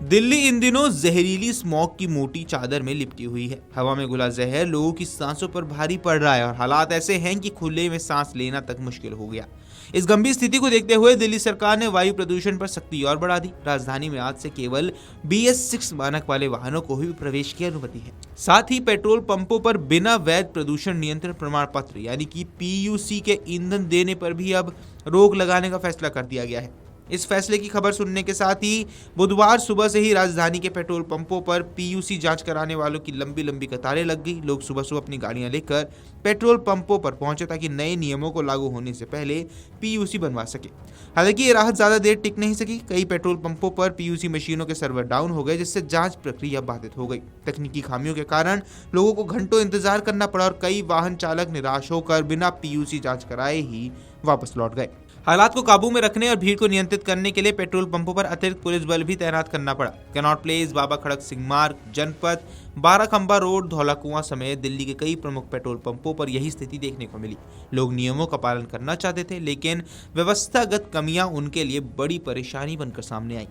दिल्ली इन दिनों जहरीली स्मॉग की मोटी चादर में लिपटी हुई है। हवा में घुला जहर लोगों की सांसों पर भारी पड़ रहा है और हालात ऐसे हैं कि खुले में सांस लेना तक मुश्किल हो गया। इस गंभीर स्थिति को देखते हुए दिल्ली सरकार ने वायु प्रदूषण पर सख्ती और बढ़ा दी। राजधानी में आज से केवल BS6 मानक वाले वाहनों को ही प्रवेश की अनुमति है। साथ ही पेट्रोल पंपों पर बिना वैध प्रदूषण नियंत्रण प्रमाण पत्र यानी कि PUC के ईंधन देने पर भी अब रोक लगाने का फैसला कर दिया गया है। इस फैसले की खबर सुनने के साथ ही बुधवार सुबह से ही राजधानी के पेट्रोल पंपों पर PUC जांच कराने वालों की लंबी लंबी कतारें लग गई। लोग सुबह सुबह अपनी गाड़ियां लेकर पेट्रोल पंपों पर पहुंचे ताकि नए नियमों को लागू होने से पहले PUC बनवा सके। हालांकि ये राहत ज्यादा देर टिक नहीं सकी। कई पेट्रोल पंपों पर PUC मशीनों के सर्वर डाउन हो गए, जिससे जांच प्रक्रिया बाधित हो गई। तकनीकी खामियों के कारण लोगों को घंटों इंतजार करना पड़ा और कई वाहन चालक निराश होकर बिना PUC जांच कराए ही वापस लौट गए। हालात को काबू में रखने और भीड़ को नियंत्रित करने के लिए पेट्रोल पंपों पर अतिरिक्त पुलिस बल भी तैनात करना पड़ा। कनॉट प्लेस, बाबा खड़क सिंह मार्ग, जनपथ, बाराखंबा रोड, धौला कुआं समेत दिल्ली के कई प्रमुख पेट्रोल पंपों पर यही स्थिति देखने को मिली। लोग नियमों का पालन करना चाहते थे, लेकिन व्यवस्थागत कमियां उनके लिए बड़ी परेशानी बनकर सामने आई।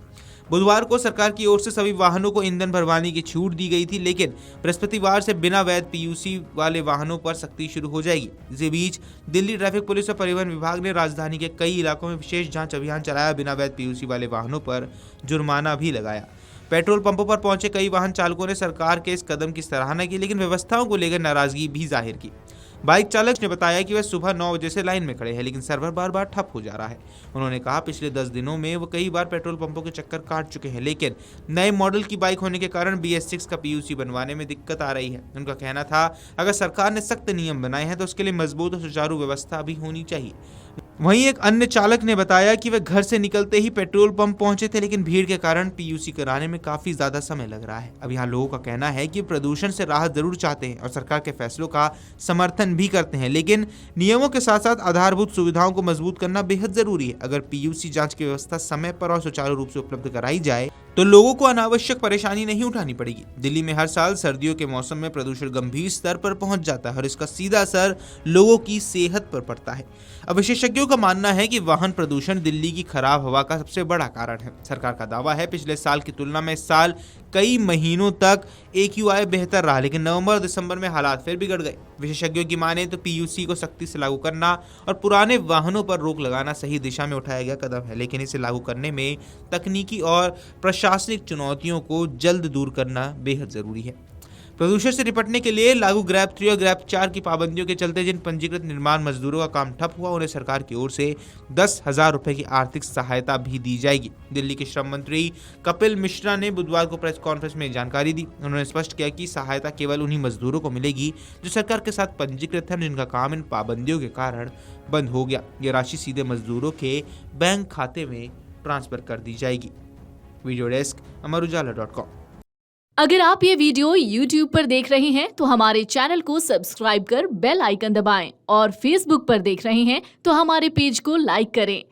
बुधवार को सरकार की ओर से सभी वाहनों को ईंधन भरवाने की छूट दी गई थी, लेकिन बृहस्पतिवार से बिना वैध PUC वाले वाहनों पर सख्ती शुरू हो जाएगी। इसी बीच दिल्ली ट्रैफिक पुलिस और परिवहन विभाग ने राजधानी के कई इलाकों में विशेष जांच अभियान चलाया। बिना वैध PUC वाले वाहनों पर जुर्माना भी लगाया। पेट्रोल पंपों पर पहुंचे कई वाहन चालकों ने सरकार के इस कदम की सराहना की, लेकिन व्यवस्थाओं को लेकर नाराजगी भी जाहिर की। बाइक चालक ने बताया कि वह सुबह 9 बजे से लाइन में खड़े हैं, लेकिन सर्वर बार बार ठप हो जा रहा है। उन्होंने कहा पिछले 10 दिनों में वो कई बार पेट्रोल पंपों के चक्कर काट चुके हैं, लेकिन नए मॉडल की बाइक होने के कारण BS6 का PUC बनवाने में दिक्कत आ रही है। उनका कहना था अगर सरकार ने सख्त नियम बनाए हैं तो उसके लिए मजबूत और सुचारू व्यवस्था भी होनी चाहिए। वहीं एक अन्य चालक ने बताया कि वे घर से निकलते ही पेट्रोल पंप पहुंचे थे, लेकिन भीड़ के कारण PUC कराने में काफी ज्यादा समय लग रहा है। अब यहाँ लोगों का कहना है कि प्रदूषण से राहत जरूर चाहते हैं और सरकार के फैसलों का समर्थन भी करते हैं, लेकिन नियमों के साथ साथ आधारभूत सुविधाओं को मजबूत करना बेहद जरूरी है। अगर PUC जांच की व्यवस्था समय पर और सुचारू रूप से उपलब्ध कराई जाए तो लोगों को अनावश्यक परेशानी नहीं उठानी पड़ेगी। दिल्ली में हर साल सर्दियों के मौसम में प्रदूषण गंभीर स्तर पर पहुंच जाता है और इसका सीधा असर लोगों की सेहत पर पड़ता है। अब विशेषज्ञों का मानना है कि वाहन प्रदूषण दिल्ली की खराब हवा का सबसे बड़ा कारण है। सरकार का दावा है पिछले साल की तुलना में इस साल कई महीनों तक AQI बेहतर रहा, लेकिन नवंबर और दिसंबर में हालात फिर बिगड़ गए। विशेषज्ञों की माने तो PUC को सख्ती से लागू करना और पुराने वाहनों पर रोक लगाना सही दिशा में उठाया गया कदम है, लेकिन इसे लागू करने में तकनीकी और प्रशासनिक चुनौतियों को जल्द दूर करना बेहद जरूरी है। प्रदूषण से निपटने के लिए लागू ग्रैब 3 और ग्रैब 4 की पाबंदियों के चलते जिन पंजीकृत निर्माण मजदूरों का काम ठप हुआ, उन्हें सरकार की ओर से 10,000 रुपए की आर्थिक सहायता भी दी जाएगी। दिल्ली के श्रम मंत्री कपिल मिश्रा ने बुधवार को प्रेस कॉन्फ्रेंस में जानकारी दी। उन्होंने स्पष्ट किया कि सहायता केवल उन्हीं मजदूरों को मिलेगी जो सरकार के साथ पंजीकृत हैं, जिनका काम इन पाबंदियों के कारण बंद हो गया। ये राशि सीधे मजदूरों के बैंक खाते में ट्रांसफर कर दी जाएगी। Video desk amarujala.com। अगर आप ये वीडियो YouTube पर देख रहे हैं तो हमारे चैनल को सब्सक्राइब कर बेल आइकन दबाएं और Facebook पर देख रहे हैं तो हमारे पेज को लाइक करें।